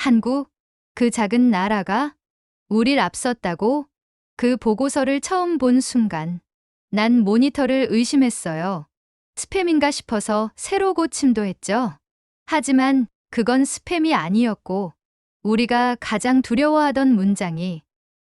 한국, 그 작은 나라가 우릴 앞섰다고? 그 보고서를 처음 본 순간 난 모니터를 의심했어요. 스팸인가 싶어서 새로 고침도 했죠. 하지만 그건 스팸이 아니었고 우리가 가장 두려워하던 문장이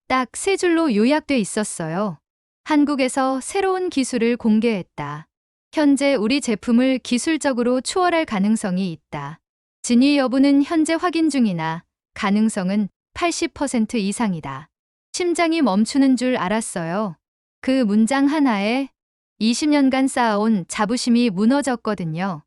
딱 세 줄로 요약돼 있었어요. 한국에서 새로운 기술을 공개했다. 현재 우리 제품을 기술적으로 추월할 가능성이 있다. 진위 여부는 현재 확인 중이나 가능성은 80% 이상이다. 심장이 멈추는 줄 알았어요. 그 문장 하나에 20년간 쌓아온 자부심이 무너졌거든요.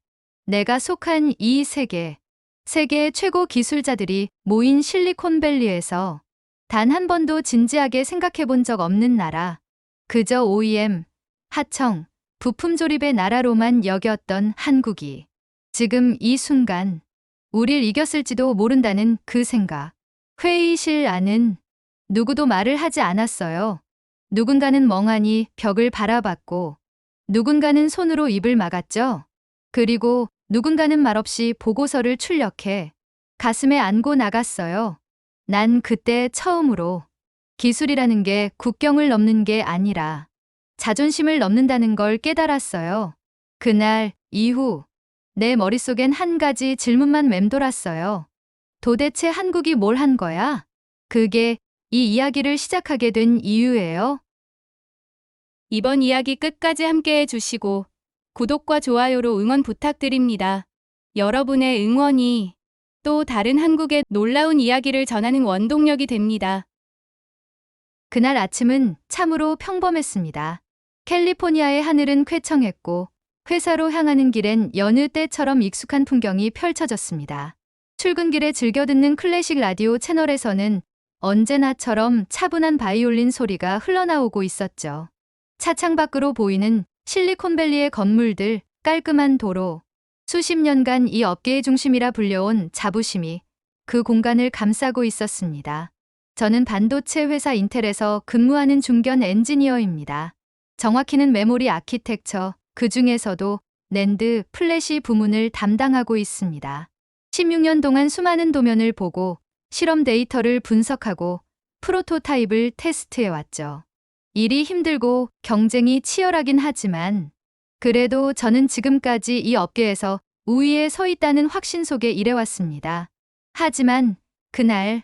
내가 속한 이 세계의 최고 기술자들이 모인 실리콘밸리에서 단 한 번도 진지하게 생각해 본 적 없는 나라, 그저 OEM, 하청, 부품 조립의 나라로만 여겼던 한국이 지금 이 순간 우릴 이겼을지도 모른다는 그 생각. 회의실 안은 누구도 말을 하지 않았어요. 누군가는 멍하니 벽을 바라봤고 누군가는 손으로 입을 막았죠. 그리고 누군가는 말없이 보고서를 출력해 가슴에 안고 나갔어요. 난 그때 처음으로 기술이라는 게 국경을 넘는 게 아니라 자존심을 넘는다는 걸 깨달았어요. 그날 이후 내 머릿속엔 한 가지 질문만 맴돌았어요. 도대체 한국이 뭘 한 거야? 그게 이 이야기를 시작하게 된 이유예요. 이번 이야기 끝까지 함께 해주시고 구독과 좋아요로 응원 부탁드립니다. 여러분의 응원이 또 다른 한국의 놀라운 이야기를 전하는 원동력이 됩니다. 그날 아침은 참으로 평범했습니다. 캘리포니아의 하늘은 쾌청했고 회사로 향하는 길엔 여느 때처럼 익숙한 풍경이 펼쳐졌습니다. 출근길에 즐겨 듣는 클래식 라디오 채널에서는 언제나처럼 차분한 바이올린 소리가 흘러나오고 있었죠. 차창 밖으로 보이는 실리콘밸리의 건물들, 깔끔한 도로, 수십 년간 이 업계의 중심이라 불려온 자부심이 그 공간을 감싸고 있었습니다. 저는 반도체 회사 인텔에서 근무하는 중견 엔지니어입니다. 정확히는 메모리 아키텍처, 그 중에서도 낸드, 플래시 부문을 담당하고 있습니다. 16년 동안 수많은 도면을 보고 실험 데이터를 분석하고 프로토타입을 테스트해왔죠. 일이 힘들고 경쟁이 치열하긴 하지만 그래도 저는 지금까지 이 업계에서 우위에 서 있다는 확신 속에 일해왔습니다. 하지만 그날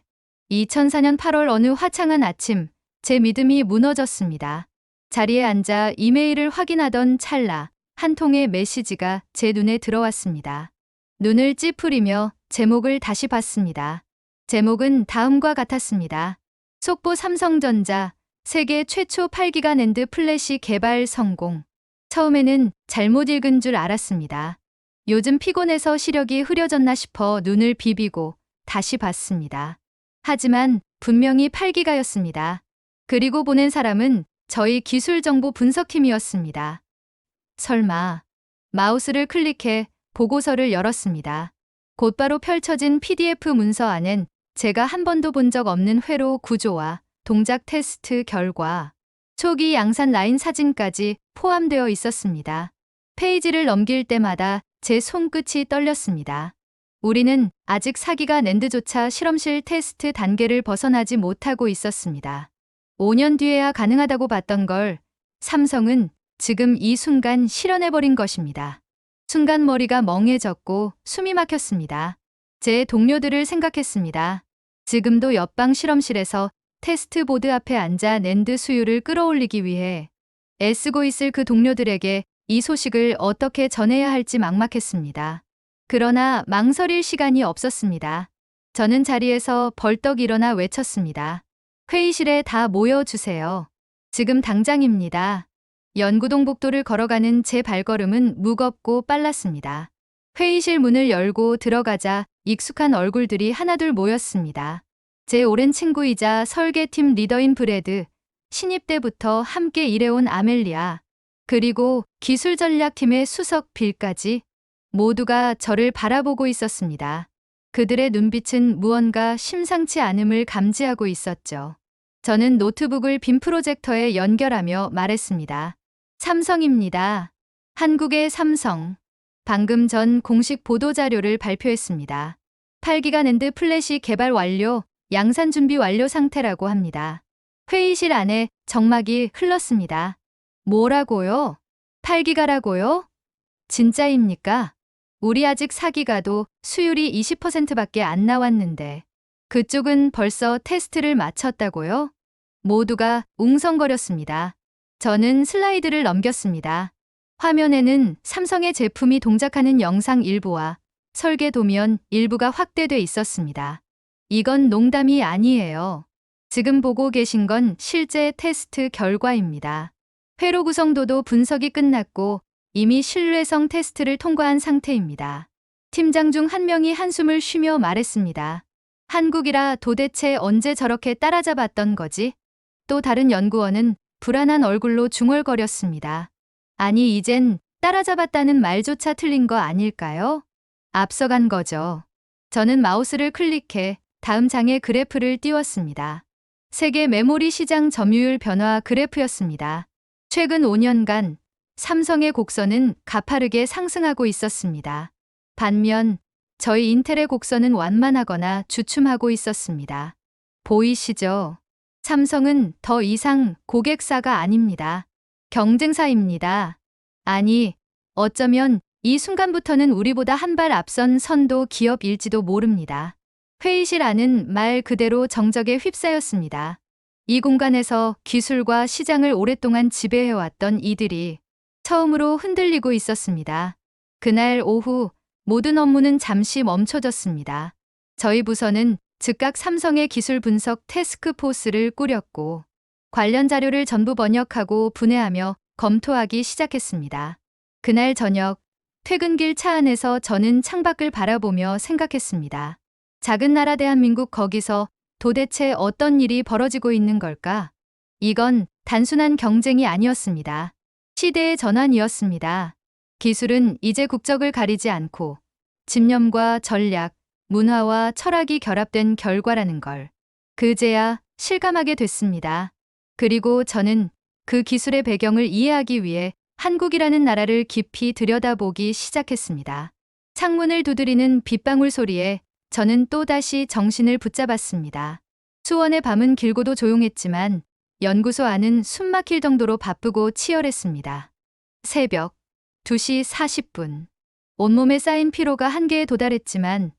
2004년 8월 어느 화창한 아침 제 믿음이 무너졌습니다. 자리에 앉아 이메일을 확인하던 찰나 한 통의 메시지가 제 눈에 들어왔습니다. 눈을 찌푸리며 제목을 다시 봤습니다. 제목은 다음과 같았습니다. 속보 삼성전자 세계 최초 8기가 낸드 플래시 개발 성공. 처음에는 잘못 읽은 줄 알았습니다. 요즘 피곤해서 시력이 흐려졌나 싶어 눈을 비비고 다시 봤습니다. 하지만 분명히 8기가였습니다. 그리고 보낸 사람은 저희 기술정보 분석팀이었습니다. 설마. 마우스를 클릭해 보고서를 열었습니다. 곧바로 펼쳐진 PDF 문서 안엔 제가 한 번도 본 적 없는 회로 구조와 동작 테스트 결과, 초기 양산 라인 사진까지 포함되어 있었습니다. 페이지를 넘길 때마다 제 손끝이 떨렸습니다. 우리는 아직 4기가 낸드조차 실험실 테스트 단계를 벗어나지 못하고 있었습니다. 5년 뒤에야 가능하다고 봤던 걸 삼성은 지금 이 순간 실현해버린 것입니다. 순간 머리가 멍해졌고 숨이 막혔습니다. 제 동료들을 생각했습니다. 지금도 옆방 실험실에서 테스트 보드 앞에 앉아 낸드 수율을 끌어올리기 위해 애쓰고 있을 그 동료들에게 이 소식을 어떻게 전해야 할지 막막했습니다. 그러나 망설일 시간이 없었습니다. 저는 자리에서 벌떡 일어나 외쳤습니다. 회의실에 다 모여주세요. 지금 당장입니다. 연구동 복도를 걸어가는 제 발걸음은 무겁고 빨랐습니다. 회의실 문을 열고 들어가자 익숙한 얼굴들이 하나둘 모였습니다. 제 오랜 친구이자 설계팀 리더인 브래드, 신입 때부터 함께 일해온 아멜리아, 그리고 기술전략팀의 수석 빌까지 모두가 저를 바라보고 있었습니다. 그들의 눈빛은 무언가 심상치 않음을 감지하고 있었죠. 저는 노트북을 빔 프로젝터에 연결하며 말했습니다. 삼성입니다. 한국의 삼성. 방금 전 공식 보도자료를 발표했습니다. 8기가 낸드 플래시 개발 완료, 양산 준비 완료 상태라고 합니다. 회의실 안에 정막이 흘렀습니다. 뭐라고요? 8기가라고요? 진짜입니까? 우리 아직 4기가도 수율이 20%밖에 안 나왔는데 그쪽은 벌써 테스트를 마쳤다고요? 모두가 웅성거렸습니다. 저는 슬라이드를 넘겼습니다. 화면에는 삼성의 제품이 동작하는 영상 일부와 설계 도면 일부가 확대돼 있었습니다. 이건 농담이 아니에요. 지금 보고 계신 건 실제 테스트 결과입니다. 회로 구성도도 분석이 끝났고 이미 신뢰성 테스트를 통과한 상태입니다. 팀장 중 한 명이 한숨을 쉬며 말했습니다. 한국이라 도대체 언제 저렇게 따라잡았던 거지? 또 다른 연구원은 불안한 얼굴로 중얼거렸습니다. 아니, 이젠 따라잡았다는 말조차 틀린 거 아닐까요? 앞서간 거죠. 저는 마우스를 클릭해 다음 장의 그래프를 띄웠습니다. 세계 메모리 시장 점유율 변화 그래프였습니다. 최근 5년간 삼성의 곡선은 가파르게 상승하고 있었습니다. 반면 저희 인텔의 곡선은 완만하거나 주춤하고 있었습니다. 보이시죠? 삼성은 더 이상 고객사가 아닙니다. 경쟁사입니다. 아니, 어쩌면 이 순간부터는 우리보다 한 발 앞선 선도 기업일지도 모릅니다. 회의실 안은 말 그대로 정적에 휩싸였습니다. 이 공간에서 기술과 시장을 오랫동안 지배해왔던 이들이 처음으로 흔들리고 있었습니다. 그날 오후 모든 업무는 잠시 멈춰졌습니다. 저희 부서는 즉각 삼성의 기술 분석 태스크포스를 꾸렸고 관련 자료를 전부 번역하고 분해하며 검토하기 시작했습니다. 그날 저녁 퇴근길 차 안에서 저는 창밖을 바라보며 생각했습니다. 작은 나라 대한민국, 거기서 도대체 어떤 일이 벌어지고 있는 걸까? 이건 단순한 경쟁이 아니었습니다. 시대의 전환이었습니다. 기술은 이제 국적을 가리지 않고 집념과 전략, 문화와 철학이 결합된 결과라는 걸 그제야 실감하게 됐습니다. 그리고 저는 그 기술의 배경을 이해하기 위해 한국이라는 나라를 깊이 들여다보기 시작했습니다. 창문을 두드리는 빗방울 소리에 저는 또다시 정신을 붙잡았습니다. 수원의 밤은 길고도 조용했지만 연구소 안은 숨막힐 정도로 바쁘고 치열했습니다. 새벽 2시 40분. 온몸에 쌓인 피로가 한계에 도달했지만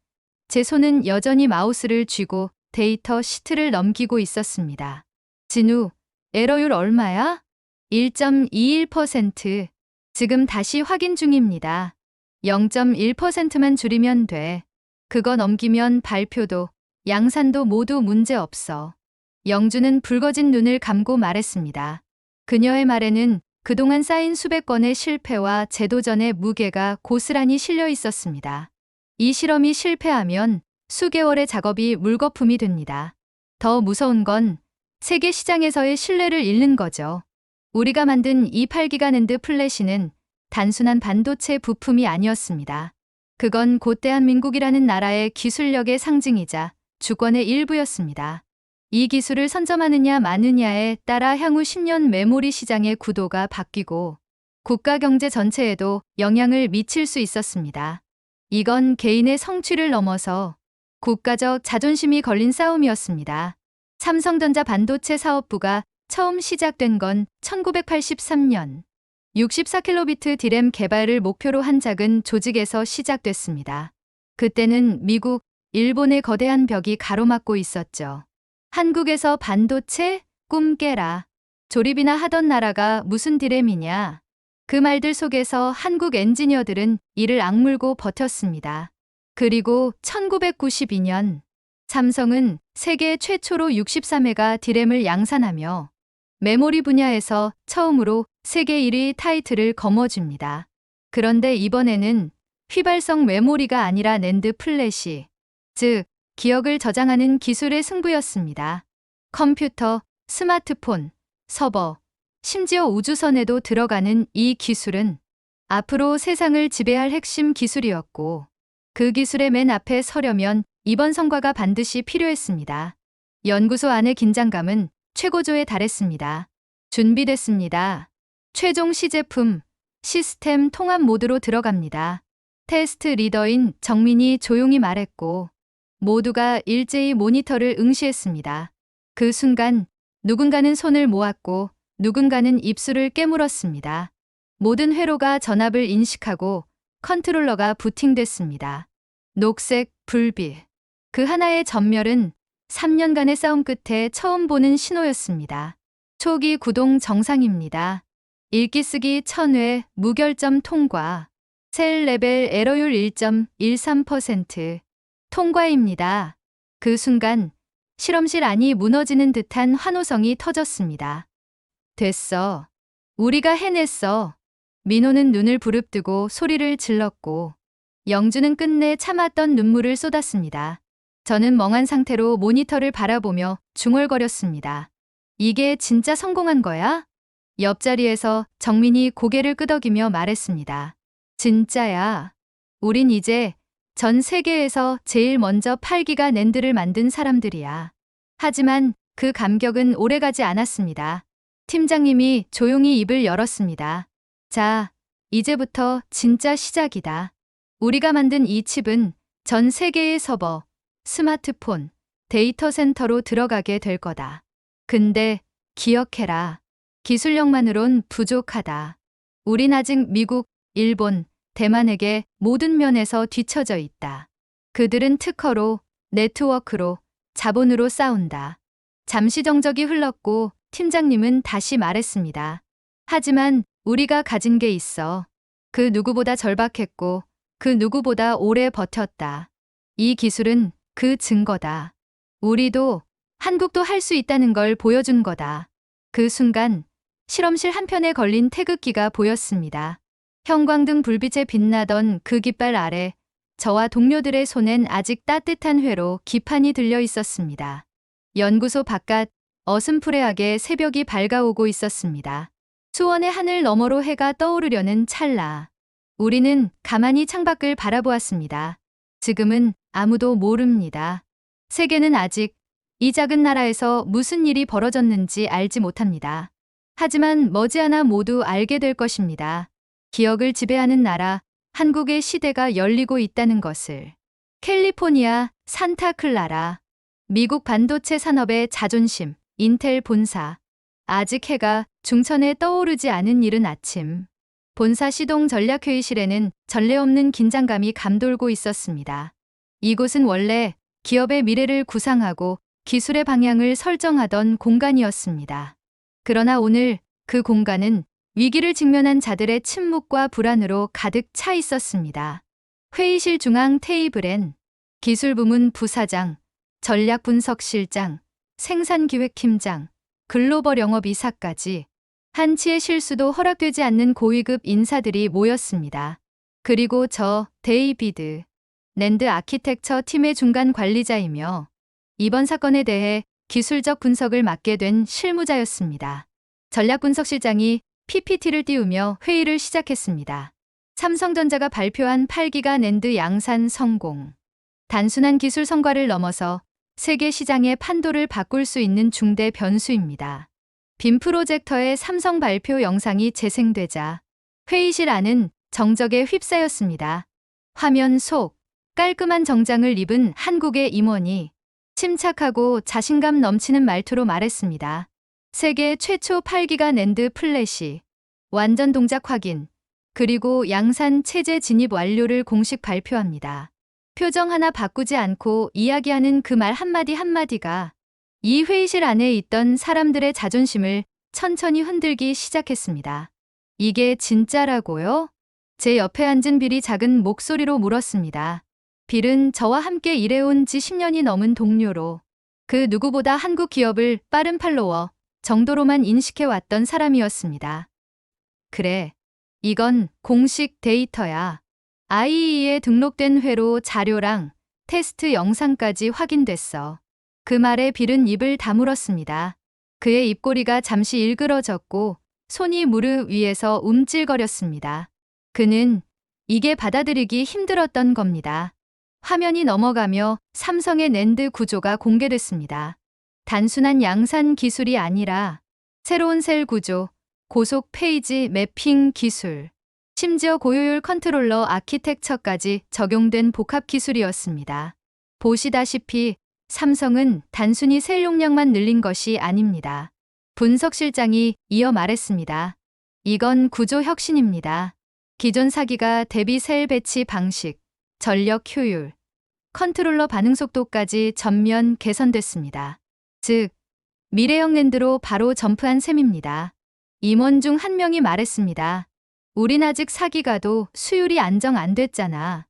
제 손은 여전히 마우스를 쥐고 데이터 시트를 넘기고 있었습니다. 진우, 에러율 얼마야? 1.21%. 지금 다시 확인 중입니다. 0.1%만 줄이면 돼. 그거 넘기면 발표도, 양산도 모두 문제 없어. 영주는 붉어진 눈을 감고 말했습니다. 그녀의 말에는 그동안 쌓인 수백 건의 실패와 재도전의 무게가 고스란히 실려 있었습니다. 이 실험이 실패하면 수개월의 작업이 물거품이 됩니다. 더 무서운 건 세계 시장에서의 신뢰를 잃는 거죠. 우리가 만든 이 8기가 낸드 플래시는 단순한 반도체 부품이 아니었습니다. 그건 곧 대한민국이라는 나라의 기술력의 상징이자 주권의 일부였습니다. 이 기술을 선점하느냐 마느냐에 따라 향후 10년 메모리 시장의 구도가 바뀌고 국가 경제 전체에도 영향을 미칠 수 있었습니다. 이건 개인의 성취를 넘어서 국가적 자존심이 걸린 싸움이었습니다. 삼성전자 반도체 사업부가 처음 시작된 건 1983년. 64kbit 디램 개발을 목표로 한 작은 조직에서 시작됐습니다. 그때는 미국, 일본의 거대한 벽이 가로막고 있었죠. 한국에서 반도체? 꿈 깨라. 조립이나 하던 나라가 무슨 디램이냐. 그 말들 속에서 한국 엔지니어들은 이를 악물고 버텼습니다. 그리고 1992년 삼성은 세계 최초로 63메가 디램을 양산하며 메모리 분야에서 처음으로 세계 1위 타이틀을 거머쥡니다. 그런데 이번에는 휘발성 메모리가 아니라 낸드 플래시, 즉 기억을 저장하는 기술의 승부였습니다. 컴퓨터, 스마트폰, 서버, 심지어 우주선에도 들어가는 이 기술은 앞으로 세상을 지배할 핵심 기술이었고 그 기술의 맨 앞에 서려면 이번 성과가 반드시 필요했습니다. 연구소 안의 긴장감은 최고조에 달했습니다. 준비됐습니다. 최종 시제품, 시스템 통합 모드로 들어갑니다. 테스트 리더인 정민이 조용히 말했고 모두가 일제히 모니터를 응시했습니다. 그 순간 누군가는 손을 모았고 누군가는 입술을 깨물었습니다. 모든 회로가 전압을 인식하고 컨트롤러가 부팅됐습니다. 녹색, 불빛. 그 하나의 전멸은 3년간의 싸움 끝에 처음 보는 신호였습니다. 초기 구동 정상입니다. 읽기 쓰기 1000회 무결점 통과. 셀 레벨 에러율 1.13%. 통과입니다. 그 순간 실험실 안이 무너지는 듯한 환호성이 터졌습니다. 됐어. 우리가 해냈어. 민호는 눈을 부릅뜨고 소리를 질렀고 영주는 끝내 참았던 눈물을 쏟았습니다. 저는 멍한 상태로 모니터를 바라보며 중얼거렸습니다. 이게 진짜 성공한 거야? 옆자리에서 정민이 고개를 끄덕이며 말했습니다. 진짜야. 우린 이제 전 세계에서 제일 먼저 8기가 낸드를 만든 사람들이야. 하지만 그 감격은 오래가지 않았습니다. 팀장님이 조용히 입을 열었습니다. 자, 이제부터 진짜 시작이다. 우리가 만든 이 칩은 전 세계의 서버, 스마트폰, 데이터 센터로 들어가게 될 거다. 근데 기억해라. 기술력만으론 부족하다. 우린 아직 미국, 일본, 대만에게 모든 면에서 뒤처져 있다. 그들은 특허로, 네트워크로, 자본으로 싸운다. 잠시 정적이 흘렀고 팀장님은 다시 말했습니다. 하지만 우리가 가진 게 있어. 그 누구보다 절박했고 그 누구보다 오래 버텼다. 이 기술은 그 증거다. 우리도, 한국도 할 수 있다는 걸 보여준 거다. 그 순간 실험실 한편에 걸린 태극기가 보였습니다. 형광등 불빛에 빛나던 그 깃발 아래 저와 동료들의 손엔 아직 따뜻한 회로 기판이 들려 있었습니다. 연구소 바깥 어슴푸레하게 새벽이 밝아오고 있었습니다. 수원의 하늘 너머로 해가 떠오르려는 찰나. 우리는 가만히 창밖을 바라보았습니다. 지금은 아무도 모릅니다. 세계는 아직 이 작은 나라에서 무슨 일이 벌어졌는지 알지 못합니다. 하지만 머지않아 모두 알게 될 것입니다. 기억을 지배하는 나라, 한국의 시대가 열리고 있다는 것을. 캘리포니아, 산타클라라. 미국 반도체 산업의 자존심, 인텔 본사. 아직 해가 중천에 떠오르지 않은 이른 아침. 본사 시동 전략회의실에는 전례 없는 긴장감이 감돌고 있었습니다. 이곳은 원래 기업의 미래를 구상하고 기술의 방향을 설정하던 공간이었습니다. 그러나 오늘 그 공간은 위기를 직면한 자들의 침묵과 불안으로 가득 차 있었습니다. 회의실 중앙 테이블엔 기술부문 부사장, 전략분석실장, 생산기획팀장, 글로벌 영업이사까지 한치의 실수도 허락되지 않는 고위급 인사들이 모였습니다. 그리고 저 데이비드, 낸드 아키텍처 팀의 중간 관리자이며 이번 사건에 대해 기술적 분석을 맡게 된 실무자였습니다. 전략분석실장이 PPT를 띄우며 회의를 시작했습니다. 삼성전자가 발표한 8기가 낸드 양산 성공. 단순한 기술 성과를 넘어서 세계 시장의 판도를 바꿀 수 있는 중대 변수입니다. 빔 프로젝터의 삼성 발표 영상이 재생되자 회의실 안은 정적에 휩싸였습니다. 화면 속 깔끔한 정장을 입은 한국의 임원이 침착하고 자신감 넘치는 말투로 말했습니다. 세계 최초 8기가 낸드 플래시, 완전 동작 확인, 그리고 양산 체제 진입 완료를 공식 발표합니다. 표정 하나 바꾸지 않고 이야기하는 그 말 한마디 한마디가 이 회의실 안에 있던 사람들의 자존심을 천천히 흔들기 시작했습니다. 이게 진짜라고요? 제 옆에 앉은 빌이 작은 목소리로 물었습니다. 빌은 저와 함께 일해온 지 10년이 넘은 동료로 그 누구보다 한국 기업을 빠른 팔로워 정도로만 인식해왔던 사람이었습니다. 그래, 이건 공식 데이터야. IEE에 등록된 회로 자료랑 테스트 영상까지 확인됐어. 그 말에 빌은 입을 다물었습니다. 그의 입꼬리가 잠시 일그러졌고 손이 무릎 위에서 움찔거렸습니다. 그는 이게 받아들이기 힘들었던 겁니다. 화면이 넘어가며 삼성의 낸드 구조가 공개됐습니다. 단순한 양산 기술이 아니라 새로운 셀 구조, 고속 페이지 매핑 기술, 심지어 고효율 컨트롤러 아키텍처까지 적용된 복합 기술이었습니다. 보시다시피 삼성은 단순히 셀 용량만 늘린 것이 아닙니다. 분석실장이 이어 말했습니다. 이건 구조 혁신입니다. 기존 사기가 대비 셀 배치 방식, 전력 효율, 컨트롤러 반응 속도까지 전면 개선됐습니다. 즉, 미래형 랜드로 바로 점프한 셈입니다. 임원 중 한 명이 말했습니다. 우린 아직 사기가도 수율이 안정 안 됐잖아.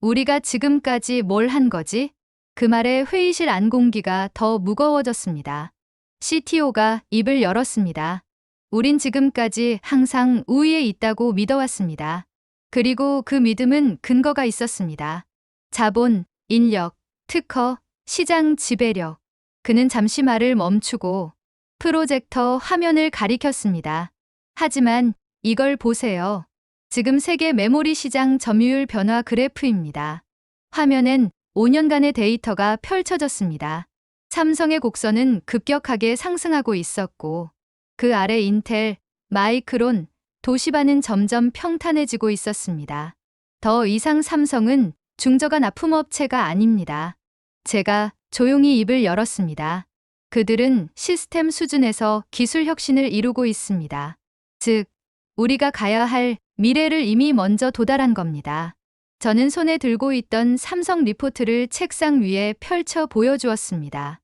우리가 지금까지 뭘 한 거지? 그 말에 회의실 안 공기가 더 무거워졌습니다. CTO가 입을 열었습니다. 우린 지금까지 항상 우위에 있다고 믿어왔습니다. 그리고 그 믿음은 근거가 있었습니다. 자본, 인력, 특허, 시장 지배력. 그는 잠시 말을 멈추고 프로젝터 화면을 가리켰습니다. 하지만 이걸 보세요. 지금 세계 메모리 시장 점유율 변화 그래프입니다. 화면엔 5년간의 데이터가 펼쳐졌습니다. 삼성의 곡선은 급격하게 상승하고 있었고 그 아래 인텔, 마이크론, 도시바는 점점 평탄해지고 있었습니다. 더 이상 삼성은 중저가 납품업체가 아닙니다. 제가 조용히 입을 열었습니다. 그들은 시스템 수준에서 기술 혁신을 이루고 있습니다. 즉, 우리가 가야 할 미래를 이미 먼저 도달한 겁니다. 저는 손에 들고 있던 삼성 리포트를 책상 위에 펼쳐 보여주었습니다.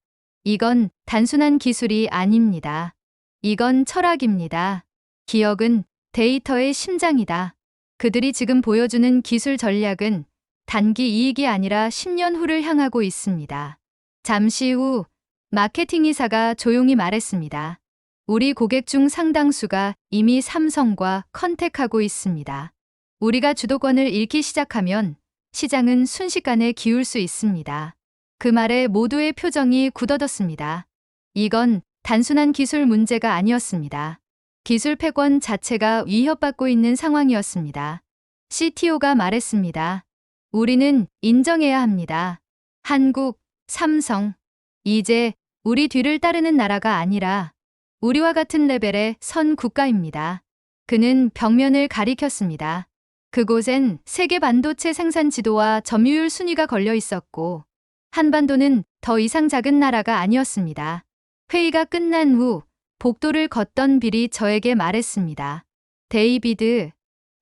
이건 단순한 기술이 아닙니다. 이건 철학입니다. 기억은 데이터의 심장이다. 그들이 지금 보여주는 기술 전략은 단기 이익이 아니라 10년 후를 향하고 있습니다. 잠시 후 마케팅이사가 조용히 말했습니다. 우리 고객 중 상당수가 이미 삼성과 컨택하고 있습니다. 우리가 주도권을 잃기 시작하면 시장은 순식간에 기울 수 있습니다. 그 말에 모두의 표정이 굳어졌습니다. 이건 단순한 기술 문제가 아니었습니다. 기술 패권 자체가 위협받고 있는 상황이었습니다. CTO가 말했습니다. 우리는 인정해야 합니다. 한국, 삼성, 이제 우리 뒤를 따르는 나라가 아니라 우리와 같은 레벨의 선 국가입니다. 그는 벽면을 가리켰습니다. 그곳엔 세계 반도체 생산 지도와 점유율 순위가 걸려 있었고 한반도는 더 이상 작은 나라가 아니었습니다. 회의가 끝난 후 복도를 걷던 빌이 저에게 말했습니다. 데이비드,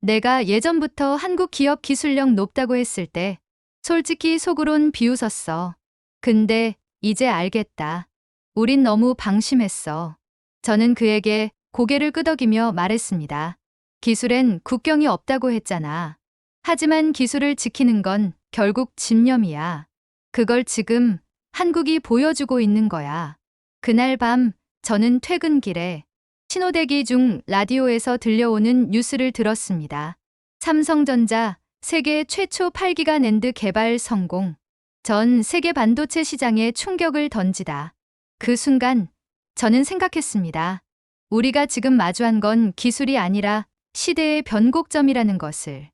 내가 예전부터 한국 기업 기술력 높다고 했을 때 솔직히 속으론 비웃었어. 근데 이제 알겠다. 우린 너무 방심했어. 저는 그에게 고개를 끄덕이며 말했습니다. 기술엔 국경이 없다고 했잖아. 하지만 기술을 지키는 건 결국 집념이야. 그걸 지금 한국이 보여주고 있는 거야. 그날 밤 저는 퇴근길에 신호대기 중 라디오에서 들려오는 뉴스를 들었습니다. 삼성전자 세계 최초 8기가 낸드 개발 성공. 전 세계 반도체 시장에 충격을 던지다. 그 순간 저는 생각했습니다. 우리가 지금 마주한 건 기술이 아니라 시대의 변곡점이라는 것을.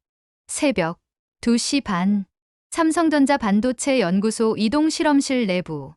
새벽 2시 반 삼성전자 반도체 연구소 이동 실험실 내부.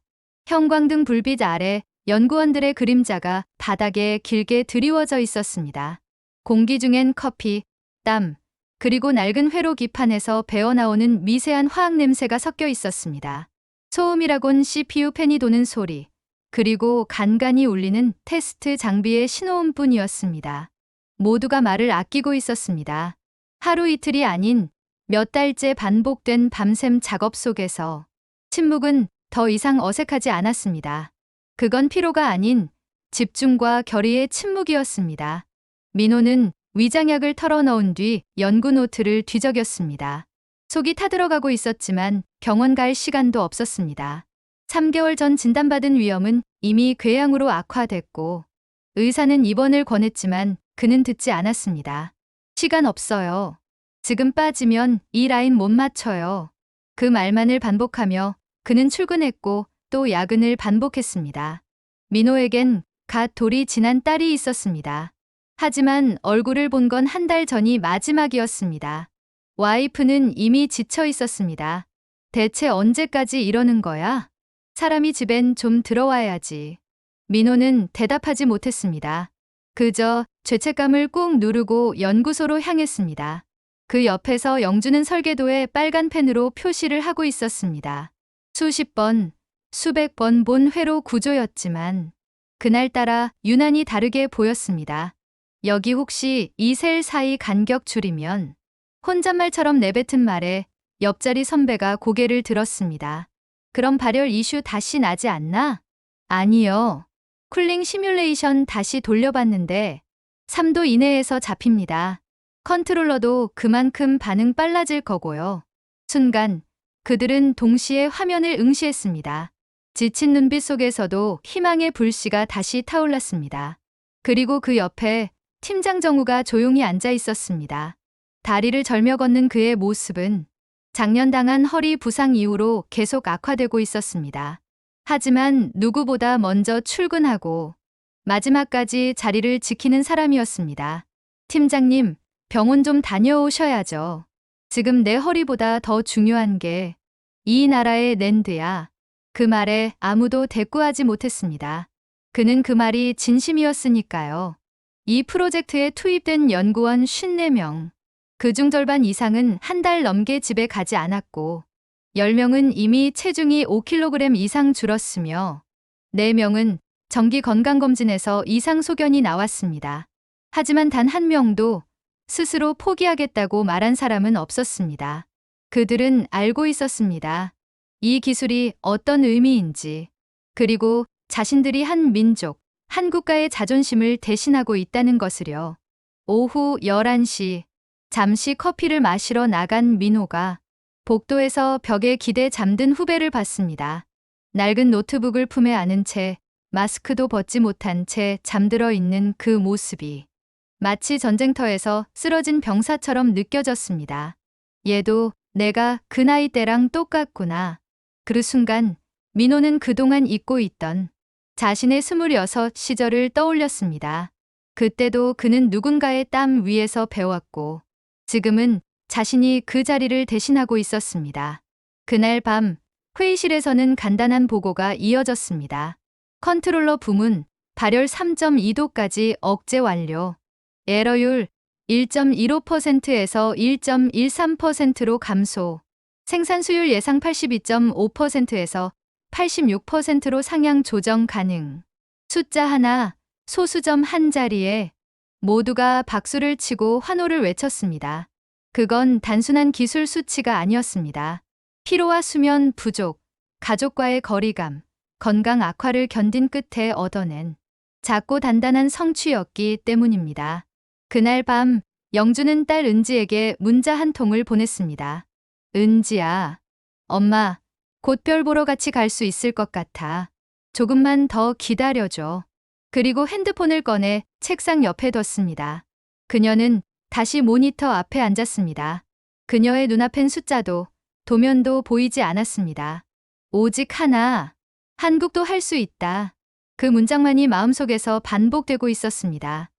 형광등 불빛 아래 연구원들의 그림자가 바닥에 길게 드리워져 있었습니다. 공기 중엔 커피, 땀, 그리고 낡은 회로 기판에서 배어나오는 미세한 화학 냄새가 섞여 있었습니다. 소음이라곤 CPU 팬이 도는 소리, 그리고 간간히 울리는 테스트 장비의 신호음뿐이었습니다. 모두가 말을 아끼고 있었습니다. 하루 이틀이 아닌 몇 달째 반복된 밤샘 작업 속에서 침묵은 더 이상 어색하지 않았습니다. 그건 피로가 아닌 집중과 결의의 침묵이었습니다. 민호는 위장약을 털어넣은 뒤 연구 노트를 뒤적였습니다. 속이 타들어가고 있었지만 병원 갈 시간도 없었습니다. 3개월 전 진단받은 위염은 이미 궤양으로 악화됐고 의사는 입원을 권했지만 그는 듣지 않았습니다. 시간 없어요. 지금 빠지면 이 라인 못 맞춰요. 그 말만을 반복하며 그는 출근했고 또 야근을 반복했습니다. 민호에겐 갓 돌이 지난 딸이 있었습니다. 하지만 얼굴을 본 건 한 달 전이 마지막이었습니다. 와이프는 이미 지쳐 있었습니다. 대체 언제까지 이러는 거야? 사람이 집엔 좀 들어와야지. 민호는 대답하지 못했습니다. 그저 죄책감을 꾹 누르고 연구소로 향했습니다. 그 옆에서 영주는 설계도에 빨간 펜으로 표시를 하고 있었습니다. 수십 번, 수백 번 본 회로 구조였지만 그날따라 유난히 다르게 보였습니다. 여기 혹시 이 셀 사이 간격 줄이면 혼잣말처럼 내뱉은 말에 옆자리 선배가 고개를 들었습니다. 그럼 발열 이슈 다시 나지 않나? 아니요. 쿨링 시뮬레이션 다시 돌려봤는데 3도 이내에서 잡힙니다. 컨트롤러도 그만큼 반응 빨라질 거고요. 순간 그들은 동시에 화면을 응시했습니다. 지친 눈빛 속에서도 희망의 불씨가 다시 타올랐습니다. 그리고 그 옆에 팀장 정우가 조용히 앉아 있었습니다. 다리를 절며 걷는 그의 모습은 작년 당한 허리 부상 이후로 계속 악화되고 있었습니다. 하지만 누구보다 먼저 출근하고 마지막까지 자리를 지키는 사람이었습니다. 팀장님, 병원 좀 다녀오셔야죠. 지금 내 허리보다 더 중요한 게 이 나라의 랜드야. 그 말에 아무도 대꾸하지 못했습니다. 그는 그 말이 진심이었으니까요. 이 프로젝트에 투입된 연구원 54명. 그중 절반 이상은 한 달 넘게 집에 가지 않았고 10명은 이미 체중이 5kg 이상 줄었으며 4명은 정기 건강검진에서 이상 소견이 나왔습니다. 하지만 단 한 명도 스스로 포기하겠다고 말한 사람은 없었습니다. 그들은 알고 있었습니다. 이 기술이 어떤 의미인지, 그리고 자신들이 한 민족, 한 국가의 자존심을 대신하고 있다는 것을요. 오후 11시, 잠시 커피를 마시러 나간 민호가 복도에서 벽에 기대 잠든 후배를 봤습니다. 낡은 노트북을 품에 안은 채 마스크도 벗지 못한 채 잠들어 있는 그 모습이 마치 전쟁터에서 쓰러진 병사처럼 느껴졌습니다. 얘도 내가 그 나이 때랑 똑같구나. 그 순간 민호는 그동안 잊고 있던 자신의 26 시절을 떠올렸습니다. 그때도 그는 누군가의 땀 위에서 배웠고 지금은 자신이 그 자리를 대신하고 있었습니다. 그날 밤 회의실에서는 간단한 보고가 이어졌습니다. 컨트롤러 부문 발열 3.2도까지 억제 완료. 에러율 1.15%에서 1.13%로 감소. 생산 수율 예상 82.5%에서 86%로 상향 조정 가능. 숫자 하나, 소수점 한 자리에 모두가 박수를 치고 환호를 외쳤습니다. 그건 단순한 기술 수치가 아니었습니다. 피로와 수면 부족, 가족과의 거리감, 건강 악화를 견딘 끝에 얻어낸 작고 단단한 성취였기 때문입니다. 그날 밤 영주는 딸 은지에게 문자 한 통을 보냈습니다. 은지야, 엄마, 곧 별 보러 같이 갈 수 있을 것 같아. 조금만 더 기다려줘. 그리고 핸드폰을 꺼내 책상 옆에 뒀습니다. 그녀는 다시 모니터 앞에 앉았습니다. 그녀의 눈앞엔 숫자도 도면도 보이지 않았습니다. 오직 하나, 한국도 할 수 있다. 그 문장만이 마음속에서 반복되고 있었습니다.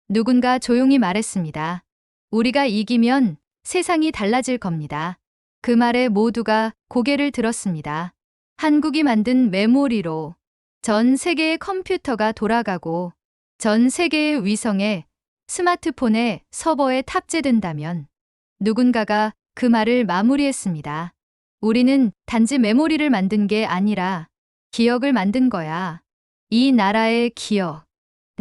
누군가 조용히 말했습니다. 우리가 이기면 세상이 달라질 겁니다. 그 말에 모두가 고개를 들었습니다. 한국이 만든 메모리로 전 세계의 컴퓨터가 돌아가고 전 세계의 위성에 스마트폰에 서버에 탑재된다면 누군가가 그 말을 마무리했습니다. 우리는 단지 메모리를 만든 게 아니라 기억을 만든 거야. 이 나라의 기억.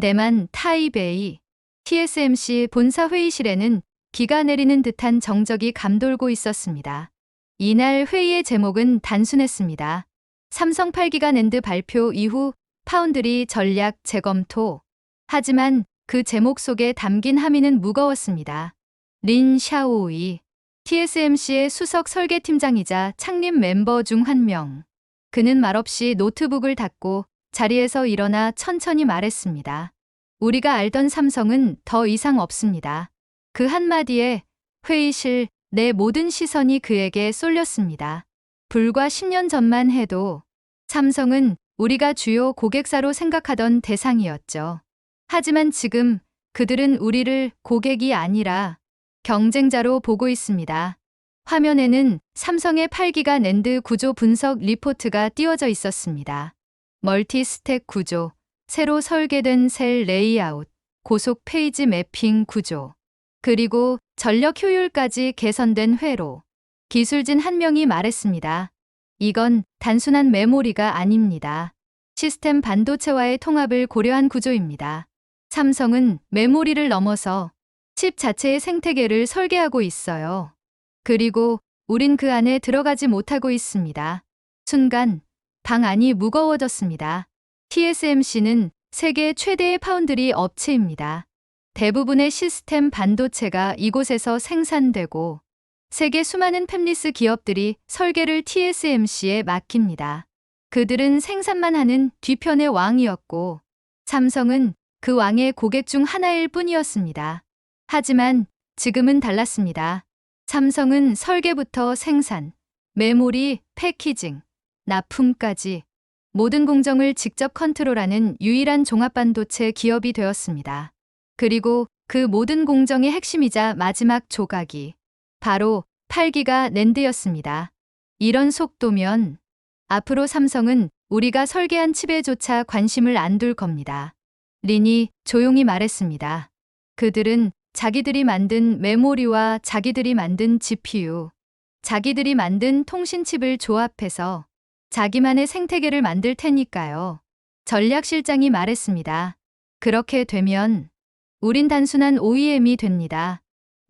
대만 타이베이 TSMC 본사 회의실에는 기가 내리는 듯한 정적이 감돌고 있었습니다. 이날 회의의 제목은 단순했습니다. 삼성 8기가 낸드 발표 이후 파운드리 전략 재검토. 하지만 그 제목 속에 담긴 함의는 무거웠습니다. 린 샤오이, TSMC의 수석 설계팀장이자 창립 멤버 중 한 명. 그는 말없이 노트북을 닫고 자리에서 일어나 천천히 말했습니다. 우리가 알던 삼성은 더 이상 없습니다. 그 한마디에 회의실 내 모든 시선이 그에게 쏠렸습니다. 불과 10년 전만 해도 삼성은 우리가 주요 고객사로 생각하던 대상이었죠. 하지만 지금 그들은 우리를 고객이 아니라 경쟁자로 보고 있습니다. 화면에는 삼성의 8기가 낸드 구조 분석 리포트가 띄워져 있었습니다. 멀티스택 구조, 새로 설계된 셀 레이아웃, 고속 페이지 매핑 구조, 그리고 전력 효율까지 개선된 회로. 기술진 한 명이 말했습니다. 이건 단순한 메모리가 아닙니다. 시스템 반도체와의 통합을 고려한 구조입니다. 삼성은 메모리를 넘어서 칩 자체의 생태계를 설계하고 있어요. 그리고 우린 그 안에 들어가지 못하고 있습니다. 순간 방 안이 무거워졌습니다. TSMC는 세계 최대의 파운드리 업체입니다. 대부분의 시스템 반도체가 이곳에서 생산되고 세계 수많은 팹리스 기업들이 설계를 TSMC에 맡깁니다. 그들은 생산만 하는 뒤편의 왕이었고 삼성은 그 왕의 고객 중 하나일 뿐이었습니다. 하지만 지금은 달랐습니다. 삼성은 설계부터 생산, 메모리, 패키징, 납품까지 모든 공정을 직접 컨트롤하는 유일한 종합반도체 기업이 되었습니다. 그리고 그 모든 공정의 핵심이자 마지막 조각이 바로 8기가 낸드였습니다. 이런 속도면 앞으로 삼성은 우리가 설계한 칩에조차 관심을 안 둘 겁니다. 린이 조용히 말했습니다. 그들은 자기들이 만든 메모리와 자기들이 만든 GPU, 자기들이 만든 통신칩을 조합해서 자기만의 생태계를 만들 테니까요. 전략실장이 말했습니다. 그렇게 되면 우린 단순한 OEM이 됩니다.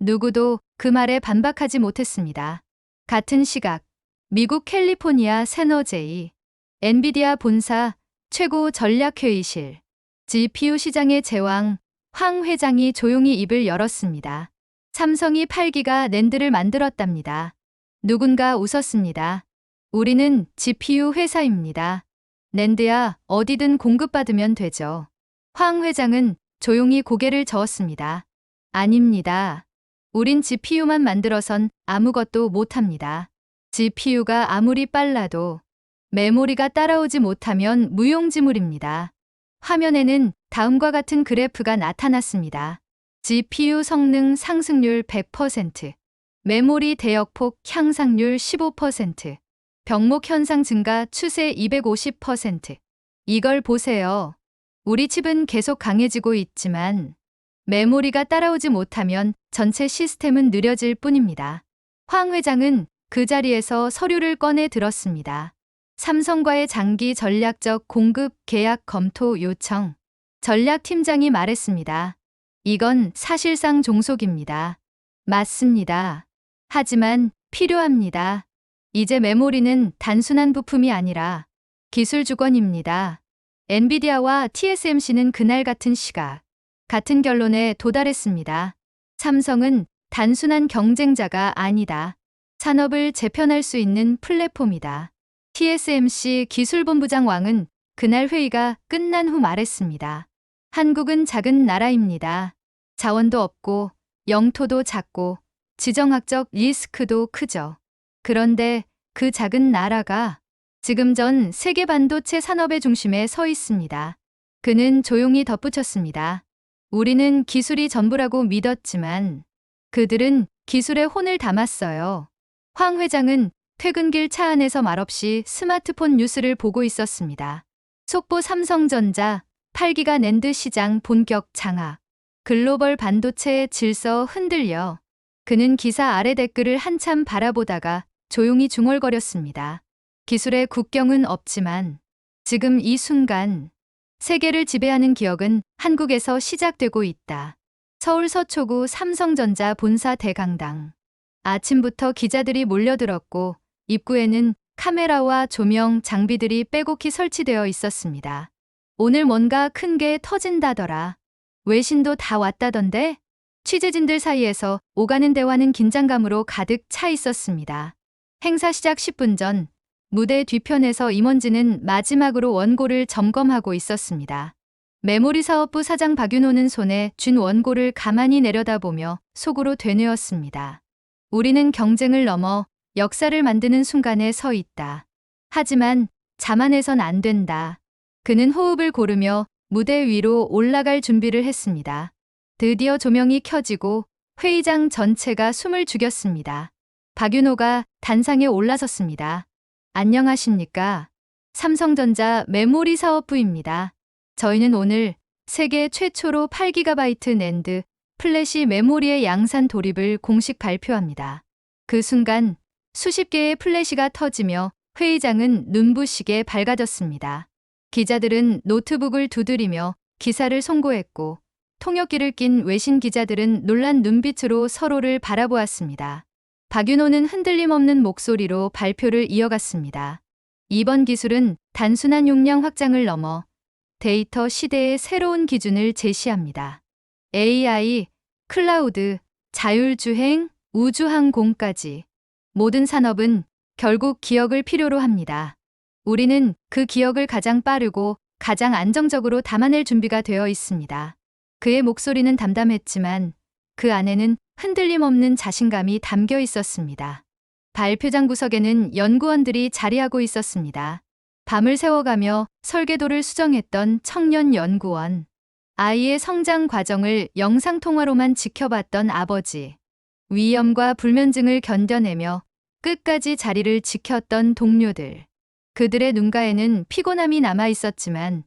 누구도 그 말에 반박하지 못했습니다. 같은 시각, 미국 캘리포니아 세너제이, 엔비디아 본사 최고 전략회의실, GPU 시장의 제왕 황 회장이 조용히 입을 열었습니다. 삼성이 8기가 낸드를 만들었답니다. 누군가 웃었습니다. 우리는 GPU 회사입니다. 낸드야 어디든 공급받으면 되죠. 황 회장은 조용히 고개를 저었습니다. 아닙니다. 우린 GPU만 만들어선 아무것도 못합니다. GPU가 아무리 빨라도 메모리가 따라오지 못하면 무용지물입니다. 화면에는 다음과 같은 그래프가 나타났습니다. GPU 성능 상승률 100%, 메모리 대역폭 향상률 15%, 병목 현상 증가 추세 250%. 이걸 보세요. 우리 칩은 계속 강해지고 있지만 메모리가 따라오지 못하면 전체 시스템은 느려질 뿐입니다. 황 회장은 그 자리에서 서류를 꺼내 들었습니다. 삼성과의 장기 전략적 공급 계약 검토 요청. 전략팀장이 말했습니다. 이건 사실상 종속입니다. 맞습니다. 하지만 필요합니다. 이제 메모리는 단순한 부품이 아니라 기술 주권입니다. 엔비디아와 TSMC는 그날 같은 시각, 같은 결론에 도달했습니다. 삼성은 단순한 경쟁자가 아니다. 산업을 재편할 수 있는 플랫폼이다. TSMC 기술본부장 왕은 그날 회의가 끝난 후 말했습니다. 한국은 작은 나라입니다. 자원도 없고 영토도 작고 지정학적 리스크도 크죠. 그런데 그 작은 나라가 지금 전 세계 반도체 산업의 중심에 서 있습니다. 그는 조용히 덧붙였습니다. 우리는 기술이 전부라고 믿었지만 그들은 기술에 혼을 담았어요. 황 회장은 퇴근길 차 안에서 말없이 스마트폰 뉴스를 보고 있었습니다. 속보 삼성전자 8기가 낸드 시장 본격 장악. 글로벌 반도체의 질서 흔들려. 그는 기사 아래 댓글을 한참 바라보다가 조용히 중얼거렸습니다. 기술의 국경은 없지만 지금 이 순간 세계를 지배하는 기억은 한국에서 시작되고 있다. 서울 서초구 삼성전자 본사 대강당. 아침부터 기자들이 몰려들었고 입구에는 카메라와 조명, 장비들이 빼곡히 설치되어 있었습니다. 오늘 뭔가 큰 게 터진다더라. 외신도 다 왔다던데? 취재진들 사이에서 오가는 대화는 긴장감으로 가득 차 있었습니다. 행사 시작 10분 전 무대 뒤편에서 임원진은 마지막으로 원고를 점검하고 있었습니다. 메모리 사업부 사장 박윤호는 손에 쥔 원고를 가만히 내려다보며 속으로 되뇌었습니다. 우리는 경쟁을 넘어 역사를 만드는 순간에 서 있다. 하지만 자만해선 안 된다. 그는 호흡을 고르며 무대 위로 올라갈 준비를 했습니다. 드디어 조명이 켜지고 회의장 전체가 숨을 죽였습니다. 박윤호가 단상에 올라섰습니다. 안녕하십니까? 삼성전자 메모리 사업부입니다. 저희는 오늘 세계 최초로 8GB 낸드 플래시 메모리의 양산 돌입을 공식 발표합니다. 그 순간 수십 개의 플래시가 터지며 회의장은 눈부시게 밝아졌습니다. 기자들은 노트북을 두드리며 기사를 송고했고 통역기를 낀 외신 기자들은 놀란 눈빛으로 서로를 바라보았습니다. 박윤호는 흔들림 없는 목소리로 발표를 이어갔습니다. 이번 기술은 단순한 용량 확장을 넘어 데이터 시대의 새로운 기준을 제시합니다. AI, 클라우드, 자율주행, 우주항공까지 모든 산업은 결국 기억을 필요로 합니다. 우리는 그 기억을 가장 빠르고 가장 안정적으로 담아낼 준비가 되어 있습니다. 그의 목소리는 담담했지만 그 안에는 흔들림 없는 자신감이 담겨 있었습니다. 발표장 구석에는 연구원들이 자리하고 있었습니다. 밤을 새워가며 설계도를 수정했던 청년 연구원, 아이의 성장 과정을 영상통화로만 지켜봤던 아버지, 위험과 불면증을 견뎌내며 끝까지 자리를 지켰던 동료들. 그들의 눈가에는 피곤함이 남아 있었지만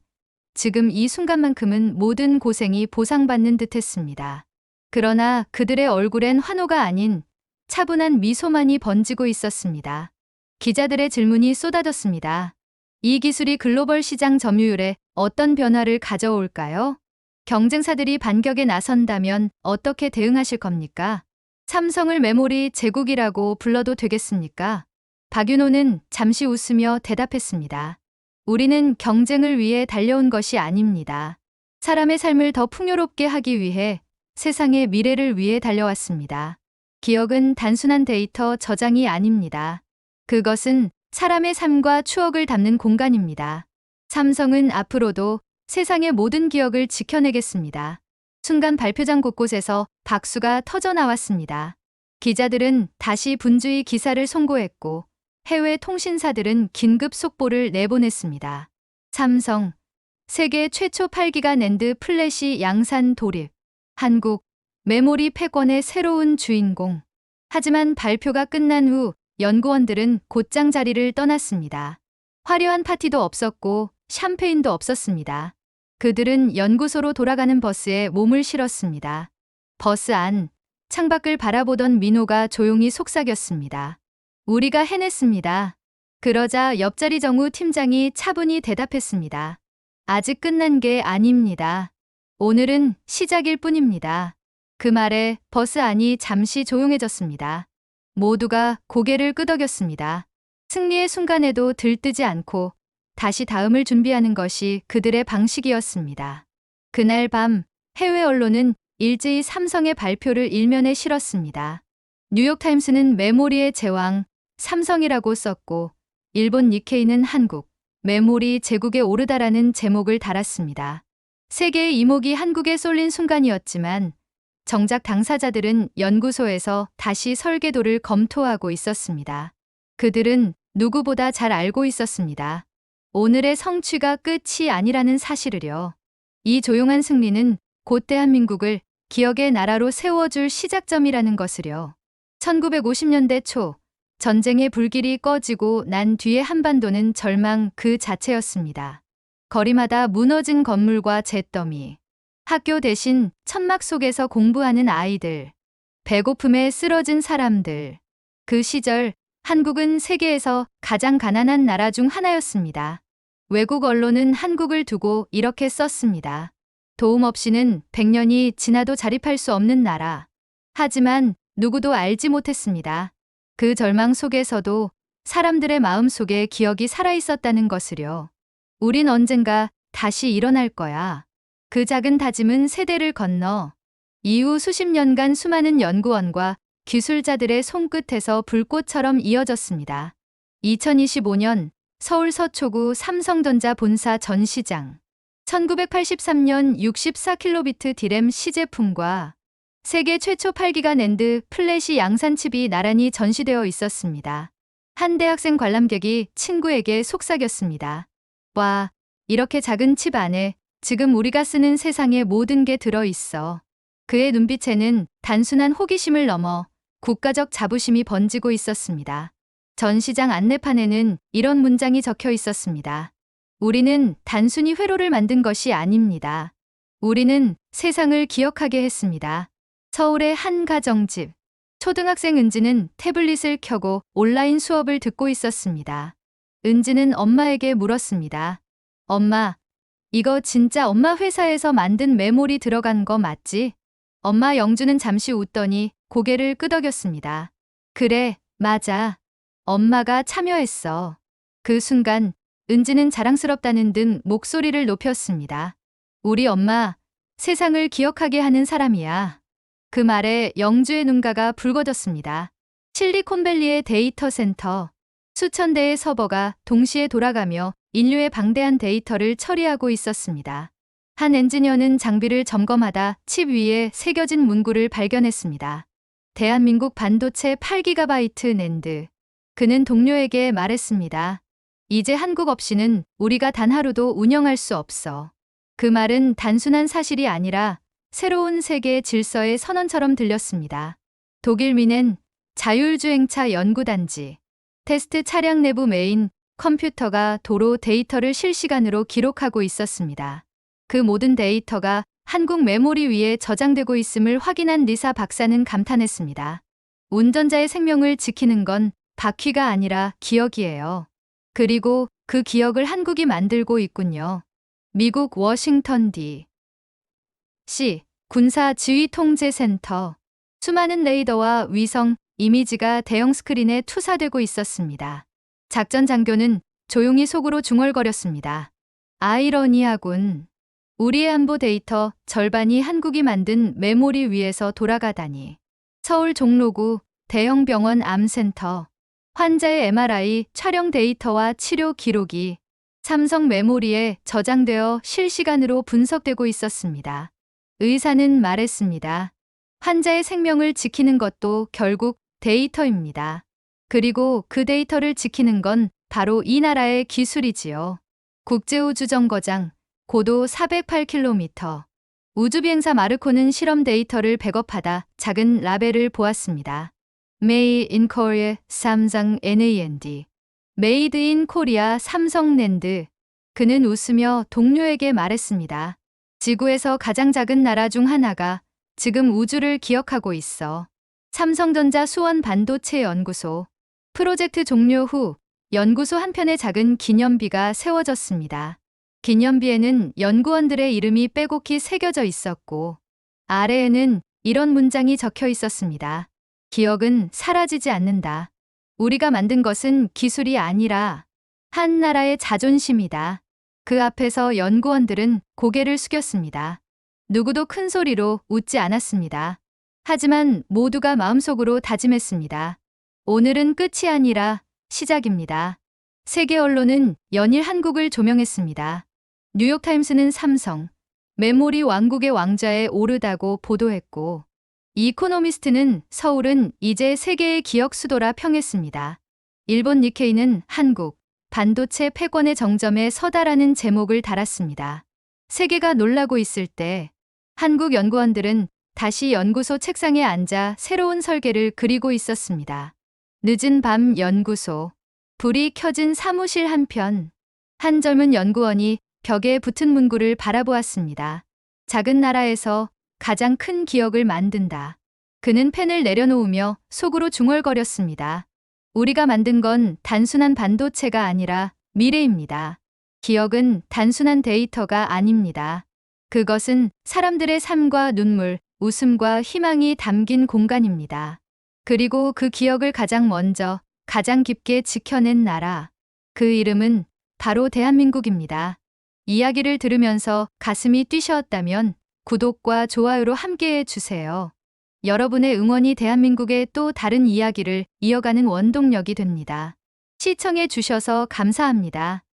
지금 이 순간만큼은 모든 고생이 보상받는 듯했습니다. 그러나 그들의 얼굴엔 환호가 아닌 차분한 미소만이 번지고 있었습니다. 기자들의 질문이 쏟아졌습니다. 이 기술이 글로벌 시장 점유율에 어떤 변화를 가져올까요? 경쟁사들이 반격에 나선다면 어떻게 대응하실 겁니까? 삼성을 메모리 제국이라고 불러도 되겠습니까? 박윤호는 잠시 웃으며 대답했습니다. 우리는 경쟁을 위해 달려온 것이 아닙니다. 사람의 삶을 더 풍요롭게 하기 위해 세상의 미래를 위해 달려왔습니다. 기억은 단순한 데이터 저장이 아닙니다. 그것은 사람의 삶과 추억을 담는 공간입니다. 삼성은 앞으로도 세상의 모든 기억을 지켜내겠습니다. 순간 발표장 곳곳에서 박수가 터져 나왔습니다. 기자들은 다시 분주히 기사를 송고했고 해외 통신사들은 긴급 속보를 내보냈습니다. 삼성, 세계 최초 8기가 낸드 플래시 양산 돌입. 한국, 메모리 패권의 새로운 주인공. 하지만 발표가 끝난 후 연구원들은 곧장 자리를 떠났습니다. 화려한 파티도 없었고 샴페인도 없었습니다. 그들은 연구소로 돌아가는 버스에 몸을 실었습니다. 버스 안, 창밖을 바라보던 민호가 조용히 속삭였습니다. 우리가 해냈습니다. 그러자 옆자리 정우 팀장이 차분히 대답했습니다. 아직 끝난 게 아닙니다. 오늘은 시작일 뿐입니다. 그 말에 버스 안이 잠시 조용해졌습니다. 모두가 고개를 끄덕였습니다. 승리의 순간에도 들뜨지 않고 다시 다음을 준비하는 것이 그들의 방식이었습니다. 그날 밤 해외 언론은 일제히 삼성의 발표를 일면에 실었습니다. 뉴욕타임스는 메모리의 제왕, 삼성이라고 썼고 일본 니케이는 한국, 메모리 제국에 오르다라는 제목을 달았습니다. 세계의 이목이 한국에 쏠린 순간이었지만 정작 당사자들은 연구소에서 다시 설계도를 검토하고 있었습니다. 그들은 누구보다 잘 알고 있었습니다. 오늘의 성취가 끝이 아니라는 사실을요. 이 조용한 승리는 곧 대한민국을 기억의 나라로 세워줄 시작점이라는 것을요. 1950년대 초 전쟁의 불길이 꺼지고 난 뒤의 한반도는 절망 그 자체였습니다. 거리마다 무너진 건물과 잿더미, 학교 대신 천막 속에서 공부하는 아이들, 배고픔에 쓰러진 사람들. 그 시절 한국은 세계에서 가장 가난한 나라 중 하나였습니다. 외국 언론은 한국을 두고 이렇게 썼습니다. 도움 없이는 100년이 지나도 자립할 수 없는 나라. 하지만 누구도 알지 못했습니다. 그 절망 속에서도 사람들의 마음 속에 기억이 살아있었다는 것을요. 우린 언젠가 다시 일어날 거야. 그 작은 다짐은 세대를 건너 이후 수십 년간 수많은 연구원과 기술자들의 손끝에서 불꽃처럼 이어졌습니다. 2025년 서울 서초구 삼성전자 본사 전시장. 1983년 64킬로비트 디램 시제품과 세계 최초 8기가 낸드 플래시 양산칩이 나란히 전시되어 있었습니다. 한 대학생 관람객이 친구에게 속삭였습니다. 와, 이렇게 작은 칩 안에 지금 우리가 쓰는 세상의 모든 게 들어있어. 그의 눈빛에는 단순한 호기심을 넘어 국가적 자부심이 번지고 있었습니다. 전시장 안내판에는 이런 문장이 적혀 있었습니다. 우리는 단순히 회로를 만든 것이 아닙니다. 우리는 세상을 기억하게 했습니다. 서울의 한 가정집. 초등학생 은지는 태블릿을 켜고 온라인 수업을 듣고 있었습니다. 은지는 엄마에게 물었습니다. 엄마, 이거 진짜 엄마 회사에서 만든 메모리 들어간 거 맞지? 엄마 영주는 잠시 웃더니 고개를 끄덕였습니다. 그래, 맞아. 엄마가 참여했어. 그 순간 은지는 자랑스럽다는 듯 목소리를 높였습니다. 우리 엄마, 세상을 기억하게 하는 사람이야. 그 말에 영주의 눈가가 붉어졌습니다. 실리콘밸리의 데이터 센터. 수천 대의 서버가 동시에 돌아가며 인류의 방대한 데이터를 처리하고 있었습니다. 한 엔지니어는 장비를 점검하다 칩 위에 새겨진 문구를 발견했습니다. 대한민국 반도체 8GB 낸드. 그는 동료에게 말했습니다. 이제 한국 없이는 우리가 단 하루도 운영할 수 없어. 그 말은 단순한 사실이 아니라 새로운 세계 질서의 선언처럼 들렸습니다. 독일 미넨 자율주행차 연구단지. 테스트 차량 내부 메인 컴퓨터가 도로 데이터를 실시간으로 기록하고 있었습니다. 그 모든 데이터가 한국 메모리 위에 저장되고 있음을 확인한 리사 박사는 감탄했습니다. 운전자의 생명을 지키는 건 바퀴가 아니라 기억이에요. 그리고 그 기억을 한국이 만들고 있군요. 미국 워싱턴 D.C. 군사지휘통제센터. 수많은 레이더와 위성, 이미지가 대형 스크린에 투사되고 있었습니다. 작전 장교는 조용히 속으로 중얼거렸습니다. 아이러니하군. 우리의 안보 데이터 절반이 한국이 만든 메모리 위에서 돌아가다니. 서울 종로구 대형 병원 암센터. 환자의 MRI 촬영 데이터와 치료 기록이 삼성 메모리에 저장되어 실시간으로 분석되고 있었습니다. 의사는 말했습니다. 환자의 생명을 지키는 것도 결국 데이터입니다. 그리고 그 데이터를 지키는 건 바로 이 나라의 기술이지요. 국제우주정거장, 고도 408km. 우주비행사 마르코는 실험 데이터를 백업하다 작은 라벨을 보았습니다. Made in Korea 삼성 NAND. Made in Korea 삼성랜드. 그는 웃으며 동료에게 말했습니다. 지구에서 가장 작은 나라 중 하나가 지금 우주를 기억하고 있어. 삼성전자 수원 반도체 연구소. 프로젝트 종료 후 연구소 한편에 작은 기념비가 세워졌습니다. 기념비에는 연구원들의 이름이 빼곡히 새겨져 있었고 아래에는 이런 문장이 적혀 있었습니다. 기억은 사라지지 않는다. 우리가 만든 것은 기술이 아니라 한 나라의 자존심이다. 그 앞에서 연구원들은 고개를 숙였습니다. 누구도 큰 소리로 웃지 않았습니다. 하지만 모두가 마음속으로 다짐했습니다. 오늘은 끝이 아니라 시작입니다. 세계 언론은 연일 한국을 조명했습니다. 뉴욕타임스는 삼성, 메모리 왕국의 왕좌에 오르다고 보도했고, 이코노미스트는 서울은 이제 세계의 기억 수도라 평했습니다. 일본 니케이는 한국, 반도체 패권의 정점에 서다라는 제목을 달았습니다. 세계가 놀라고 있을 때 한국 연구원들은 다시 연구소 책상에 앉아 새로운 설계를 그리고 있었습니다. 늦은 밤 연구소. 불이 켜진 사무실 한편. 한 젊은 연구원이 벽에 붙은 문구를 바라보았습니다. 작은 나라에서 가장 큰 기억을 만든다. 그는 펜을 내려놓으며 속으로 중얼거렸습니다. 우리가 만든 건 단순한 반도체가 아니라 미래입니다. 기억은 단순한 데이터가 아닙니다. 그것은 사람들의 삶과 눈물, 웃음과 희망이 담긴 공간입니다. 그리고 그 기억을 가장 먼저, 가장 깊게 지켜낸 나라. 그 이름은 바로 대한민국입니다. 이야기를 들으면서 가슴이 뛰셨다면 구독과 좋아요로 함께해 주세요. 여러분의 응원이 대한민국의 또 다른 이야기를 이어가는 원동력이 됩니다. 시청해 주셔서 감사합니다.